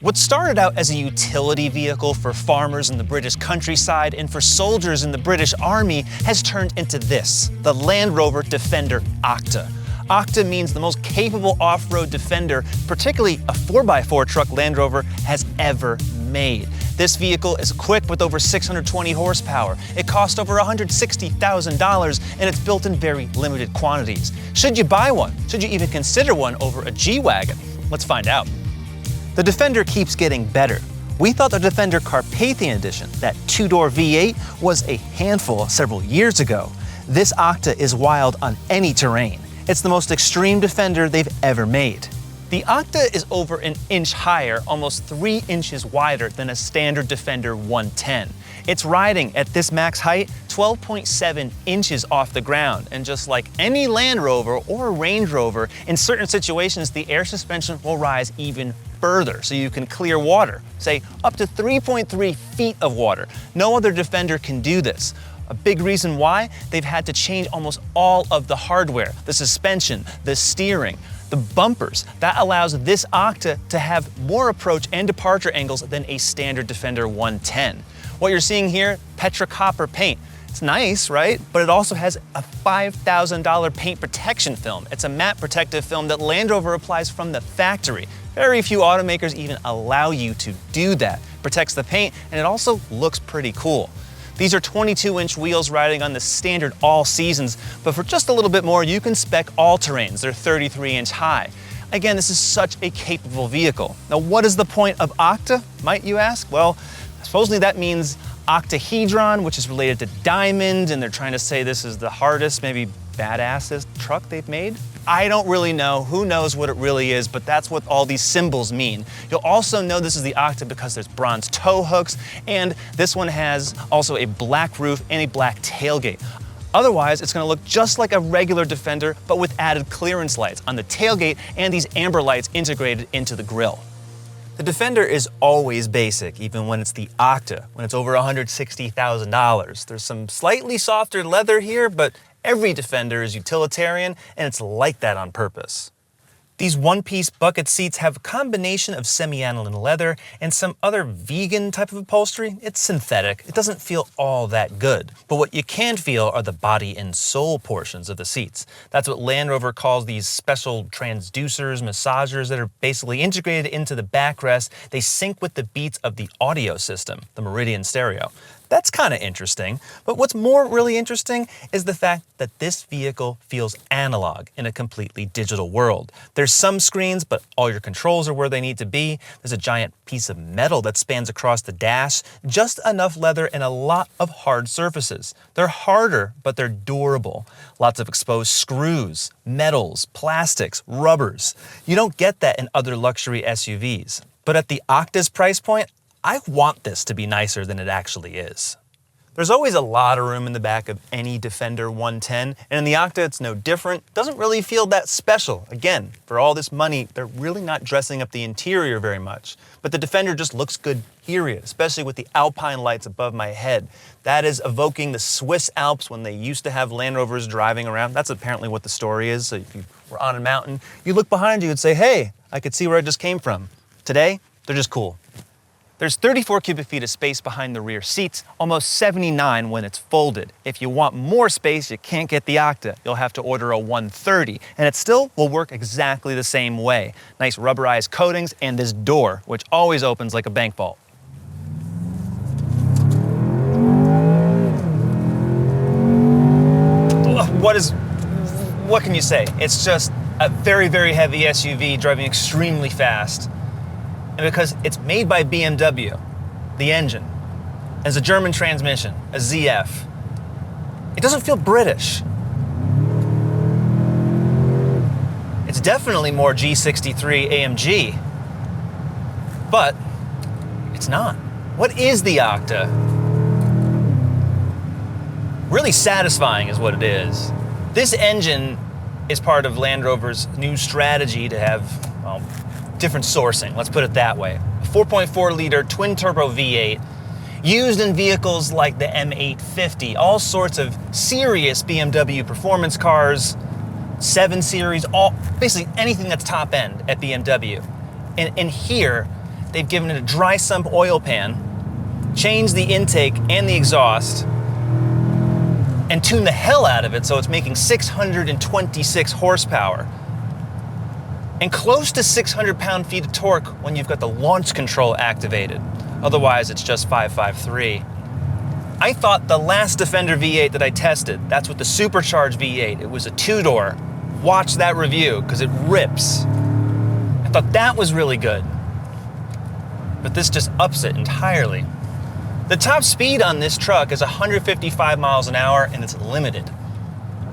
What started out as a utility vehicle for farmers in the British countryside and for soldiers in the British Army has turned into this, the Land Rover Defender Octa. Octa means the most capable off-road Defender, particularly a 4x4 truck Land Rover has ever made. This vehicle is equipped with over 620 horsepower. It cost over $160,000 and it's built in very limited quantities. Should you buy one? Should you even consider one over a G-Wagon? Let's find out. The Defender keeps getting better. We thought the Defender Carpathian Edition, that two-door V8, was a handful several years ago. This Octa is wild on any terrain. It's the most extreme Defender they've ever made. The Octa is over an inch higher, almost 3 inches wider than a standard Defender 110. It's riding at this max height 12.7 inches off the ground, and just like any Land Rover or Range Rover, in certain situations the air suspension will rise even further so you can clear water, say up to 3.3 feet of water. No other Defender can do this. A big reason why, they've had to change almost all of the hardware, the suspension, the steering, the bumpers. That allows this Octa to have more approach and departure angles than a standard Defender 110. What you're seeing here, Petra copper paint. It's nice, right? But it also has a $5,000 paint protection film. It's a matte protective film that Land Rover applies from the factory. Very few automakers even allow you to do that. Protects the paint, and it also looks pretty cool. These are 22-inch wheels riding on the standard all seasons, but for just a little bit more, you can spec all terrains. They're 33-inch high. Again, this is such a capable vehicle. Now, what is the point of Octa, might you ask? Well, supposedly that means octahedron, which is related to diamond, and they're trying to say this is the hardest, maybe badassest truck they've made. I don't really know. Who knows what it really is, but that's what all these symbols mean. You'll also know this is the Octa because there's bronze tow hooks, and this one has also a black roof and a black tailgate. Otherwise, it's gonna look just like a regular Defender, but with added clearance lights on the tailgate and these amber lights integrated into the grille. The Defender is always basic, even when it's the Octa, when it's over $160,000. There's some slightly softer leather here, but every Defender is utilitarian, and it's like that on purpose. These one-piece bucket seats have a combination of semi-aniline leather and some other vegan type of upholstery. It's synthetic. It doesn't feel all that good. But what you can feel are the body and soul portions of the seats. That's what Land Rover calls these special transducers, massagers that are basically integrated into the backrest. They sync with the beats of the audio system, the Meridian stereo. That's kind of interesting, but what's more really interesting is the fact that this vehicle feels analog in a completely digital world. There's some screens, but all your controls are where they need to be. There's a giant piece of metal that spans across the dash, just enough leather and a lot of hard surfaces. They're harder, but they're durable. Lots of exposed screws, metals, plastics, rubbers. You don't get that in other luxury SUVs. But at the Octa's price point, I want this to be nicer than it actually is. There's always a lot of room in the back of any Defender 110, and in the Octa it's no different. Doesn't really feel that special. Again, for all this money, they're really not dressing up the interior very much. But the Defender just looks good, period, especially with the Alpine lights above my head. That is evoking the Swiss Alps when they used to have Land Rovers driving around. That's apparently what the story is. So if you were on a mountain, you look behind you and say, hey, I could see where I just came from. Today, they're just cool. There's 34 cubic feet of space behind the rear seats, almost 79 when it's folded. If you want more space, you can't get the Octa. You'll have to order a 130, and it still will work exactly the same way. Nice rubberized coatings and this door, which always opens like a bank vault. What can you say? It's just a very, very heavy SUV driving extremely fast. And because it's made by BMW, the engine, has a German transmission, a ZF, it doesn't feel British. It's definitely more G63 AMG, but it's not. What is the Octa? Really satisfying is what it is. This engine is part of Land Rover's new strategy to have, well, different sourcing, let's put it that way. A 4.4-liter twin-turbo V8 used in vehicles like the M850, all sorts of serious BMW performance cars, 7 Series, basically anything that's top end at BMW. And here, they've given it a dry sump oil pan, changed the intake and the exhaust, and tuned the hell out of it so it's making 626 horsepower. And close to 600 pound-feet of torque when you've got the launch control activated. Otherwise, it's just 553. I thought the last Defender V8 that I tested, that's with the supercharged V8, it was a two-door. Watch that review, because it rips. I thought that was really good. But this just ups it entirely. The top speed on this truck is 155 miles an hour, and it's limited.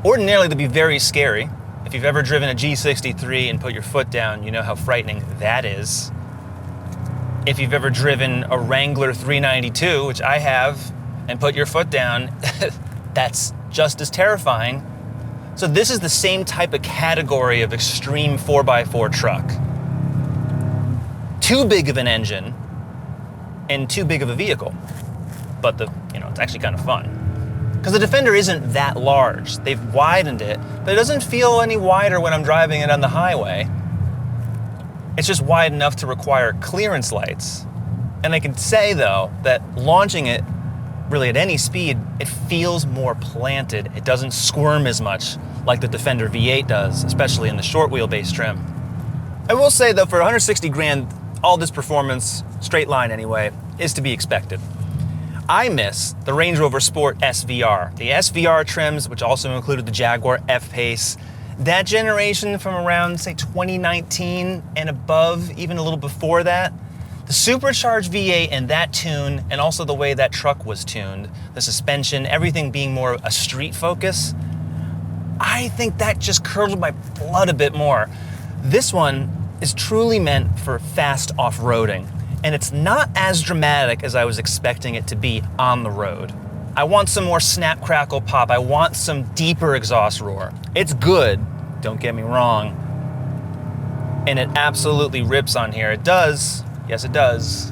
Ordinarily, that'd be very scary. If you've ever driven a G63 and put your foot down, you know how frightening that is. If you've ever driven a Wrangler 392, which I have, and put your foot down, that's just as terrifying. So this is the same type of category of extreme 4x4 truck. Too big of an engine and too big of a vehicle. But it's actually kind of fun. Because the Defender isn't that large. They've widened it, but it doesn't feel any wider when I'm driving it on the highway. It's just wide enough to require clearance lights. And I can say, though, that launching it really at any speed, it feels more planted. It doesn't squirm as much like the Defender V8 does, especially in the short wheelbase trim. I will say, though, for 160 grand, all this performance, straight line anyway, is to be expected. I miss the Range Rover Sport SVR. The SVR trims, which also included the Jaguar F-Pace, that generation from around, say, 2019 and above, even a little before that, the supercharged V8 and that tune, and also the way that truck was tuned, the suspension, everything being more a street focus, I think that just curdled my blood a bit more. This one is truly meant for fast off-roading. And it's not as dramatic as I was expecting it to be on the road. I want some more snap, crackle, pop. I want some deeper exhaust roar. It's good, don't get me wrong. And it absolutely rips on here. It does, yes it does.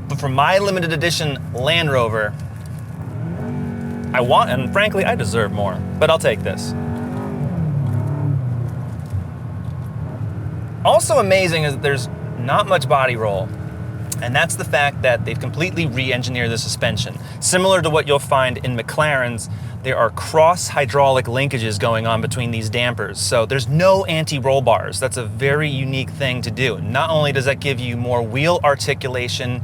But for my limited edition Land Rover, I want, and frankly, I deserve more, but I'll take this. Also amazing is that there's not much body roll, and that's the fact that they've completely re-engineered the suspension. Similar to what you'll find in McLaren's, there are cross hydraulic linkages going on between these dampers, so there's no anti-roll bars. That's a very unique thing to do. Not only does that give you more wheel articulation,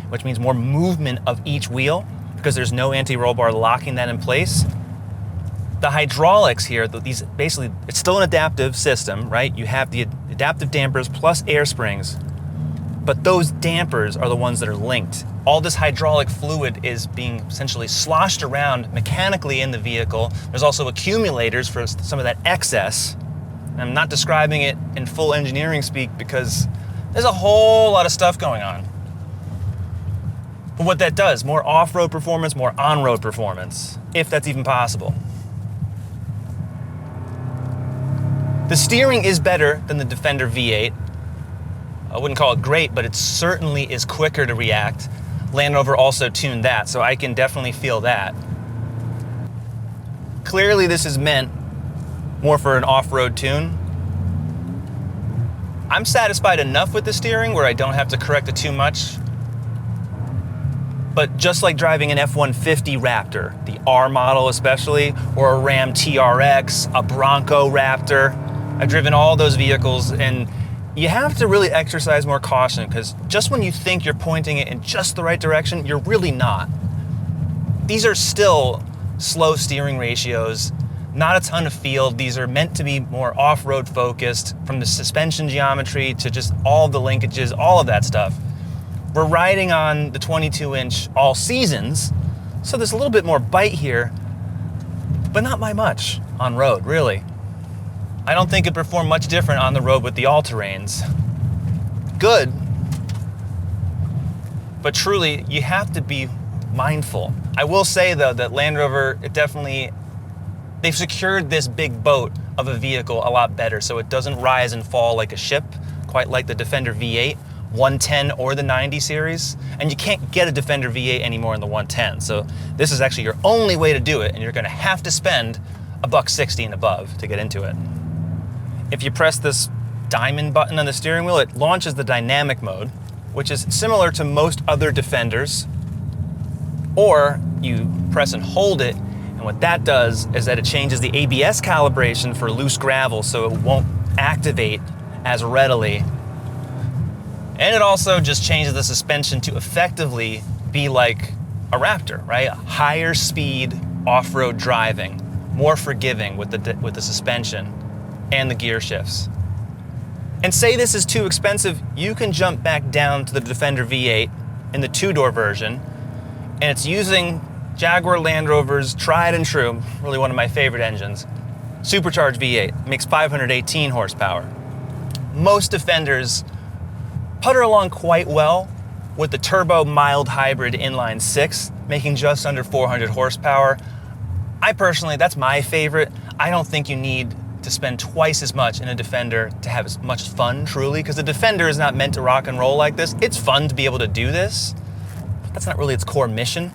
which means more movement of each wheel, because there's no anti-roll bar locking that in place, the hydraulics here, these basically, it's still an adaptive system, right? You have the adaptive dampers plus air springs, but those dampers are the ones that are linked. All this hydraulic fluid is being essentially sloshed around mechanically in the vehicle. There's also accumulators for some of that excess. And I'm not describing it in full engineering speak because there's a whole lot of stuff going on. But what that does, more off-road performance, more on-road performance, if that's even possible. The steering is better than the Defender V8. I wouldn't call it great, but it certainly is quicker to react. Land Rover also tuned that, so I can definitely feel that. Clearly this is meant more for an off-road tune. I'm satisfied enough with the steering where I don't have to correct it too much. But just like driving an F-150 Raptor, the R model especially, or a Ram TRX, a Bronco Raptor, I've driven all those vehicles, and you have to really exercise more caution because just when you think you're pointing it in just the right direction, you're really not. These are still slow steering ratios, not a ton of field. These are meant to be more off-road focused, from the suspension geometry to just all the linkages, all of that stuff. We're riding on the 22-inch all seasons, so there's a little bit more bite here, but not by much on road, really. I don't think it performed much different on the road with the all-terrains. Good, but truly, you have to be mindful. I will say, though, that Land Rover, they've secured this big boat of a vehicle a lot better, so it doesn't rise and fall like a ship, quite like the Defender V8, 110 or the 90 series, and you can't get a Defender V8 anymore in the 110, so this is actually your only way to do it, and you're gonna have to spend $160 and above to get into it. If you press this diamond button on the steering wheel, it launches the dynamic mode, which is similar to most other Defenders. Or you press and hold it, and what that does is that it changes the ABS calibration for loose gravel so it won't activate as readily. And it also just changes the suspension to effectively be like a Raptor, right? Higher speed off-road driving, more forgiving with the suspension and the gear shifts. And say this is too expensive, you can jump back down to the Defender V8 in the two-door version, and it's using Jaguar Land Rover's tried and true, really one of my favorite engines, supercharged V8, makes 518 horsepower. Most Defenders putter along quite well with the turbo mild hybrid inline six, making just under 400 horsepower. I personally, that's my favorite. I don't think you need to spend twice as much in a Defender to have as much fun, truly, because the Defender is not meant to rock and roll like this. It's fun to be able to do this, but that's not really its core mission.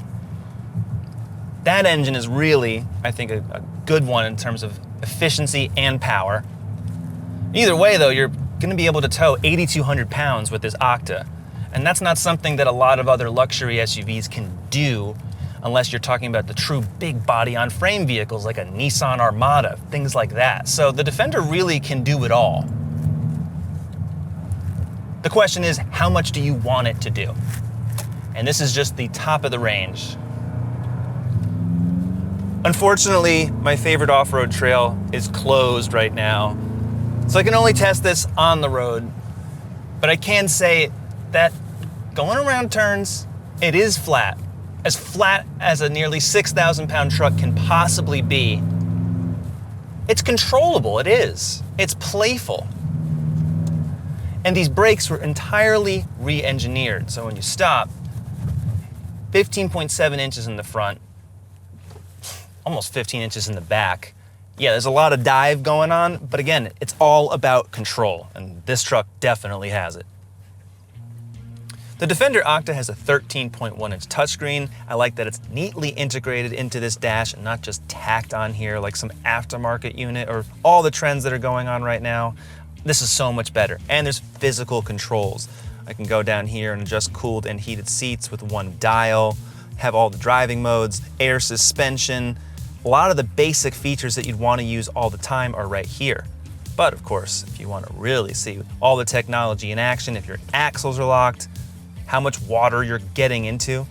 That engine is really, I think, a good one in terms of efficiency and power. Either way, though, you're going to be able to tow 8,200 pounds with this Octa, and that's not something that a lot of other luxury SUVs can do unless you're talking about the true big body on frame vehicles like a Nissan Armada, things like that. So the Defender really can do it all. The question is, how much do you want it to do? And this is just the top of the range. Unfortunately, my favorite off-road trail is closed right now, so I can only test this on the road. But I can say that going around turns, it is flat as a nearly 6,000 pound truck can possibly be. It's controllable, it is. It's playful. And these brakes were entirely re-engineered. So when you stop, 15.7 inches in the front, almost 15 inches in the back. Yeah, there's a lot of dive going on, but again, it's all about control, and this truck definitely has it. The Defender Octa has a 13.1-inch touchscreen. I like that it's neatly integrated into this dash and not just tacked on here like some aftermarket unit or all the trends that are going on right now. This is so much better, and there's physical controls. I can go down here and adjust cooled and heated seats with one dial, have all the driving modes, air suspension. A lot of the basic features that you'd want to use all the time are right here. But of course, if you want to really see all the technology in action, if your axles are locked, how much water you're getting into,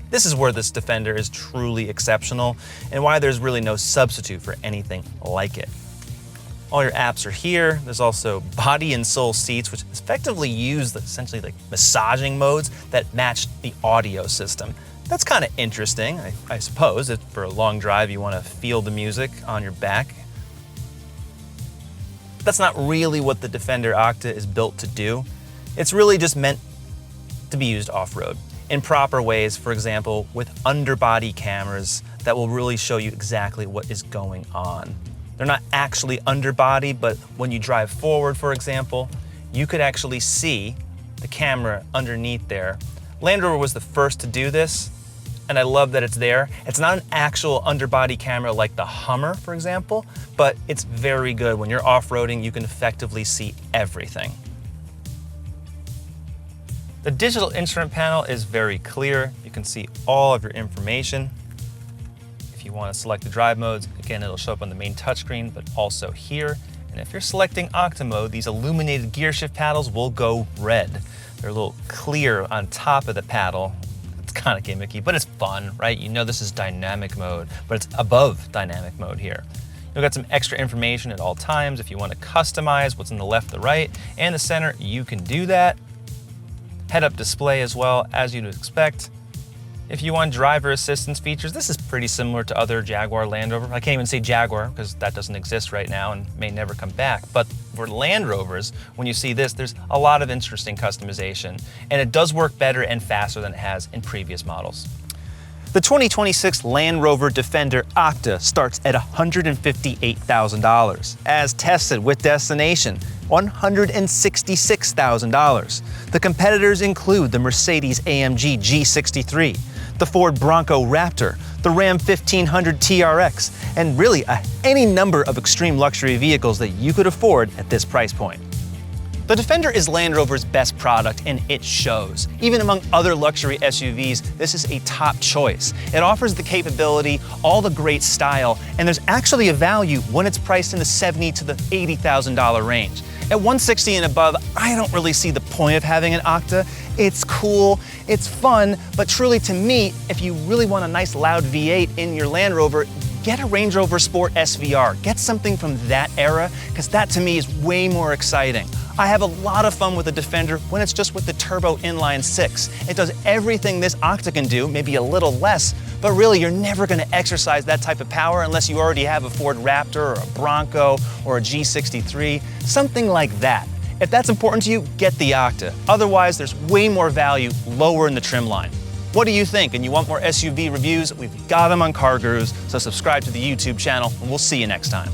this is where this Defender is truly exceptional and why there's really no substitute for anything like it. All your apps are here. There's also body and soul seats, which effectively use essentially like massaging modes that match the audio system. That's kind of interesting, I suppose, if for a long drive you want to feel the music on your back. That's not really what the Defender Octa is built to do. It's really just meant to be used off-road in proper ways, for example, with underbody cameras that will really show you exactly what is going on. They're not actually underbody, but when you drive forward, for example, you could actually see the camera underneath there. Land Rover was the first to do this, and I love that it's there. It's not an actual underbody camera like the Hummer, for example, but it's very good. When you're off-roading, you can effectively see everything. The digital instrument panel is very clear. You can see all of your information. If you want to select the drive modes, again, it'll show up on the main touchscreen, but also here. And if you're selecting Octa mode, these illuminated gear shift paddles will go red. They're a little clear on top of the paddle. It's kind of gimmicky, but it's fun, right? You know this is dynamic mode, but it's above dynamic mode here. You've got some extra information at all times. If you want to customize what's in the left, the right, and the center, you can do that. Head-up display as well, as you'd expect. If you want driver assistance features, this is pretty similar to other Jaguar Land Rover. I can't even say Jaguar because that doesn't exist right now and may never come back. But for Land Rovers, when you see this, there's a lot of interesting customization, and it does work better and faster than it has in previous models. The 2026 Land Rover Defender Octa starts at $158,000, as tested with Destination, $166,000. The competitors include the Mercedes-AMG G63, the Ford Bronco Raptor, the Ram 1500 TRX, and really any number of extreme luxury vehicles that you could afford at this price point. The Defender is Land Rover's best product, and it shows. Even among other luxury SUVs, this is a top choice. It offers the capability, all the great style, and there's actually a value when it's priced in the $70,000 to the $80,000 range. At $160,000 and above, I don't really see the point of having an Octa. It's cool, it's fun, but truly to me, if you really want a nice loud V8 in your Land Rover, get a Range Rover Sport SVR. Get something from that era, because that to me is way more exciting. I have a lot of fun with the Defender when it's just with the turbo inline-6. It does everything this Octa can do, maybe a little less, but really you're never going to exercise that type of power unless you already have a Ford Raptor or a Bronco or a G63, something like that. If that's important to you, get the Octa. Otherwise, there's way more value lower in the trim line. What do you think? And you want more SUV reviews? We've got them on CarGurus, so subscribe to the YouTube channel, and we'll see you next time.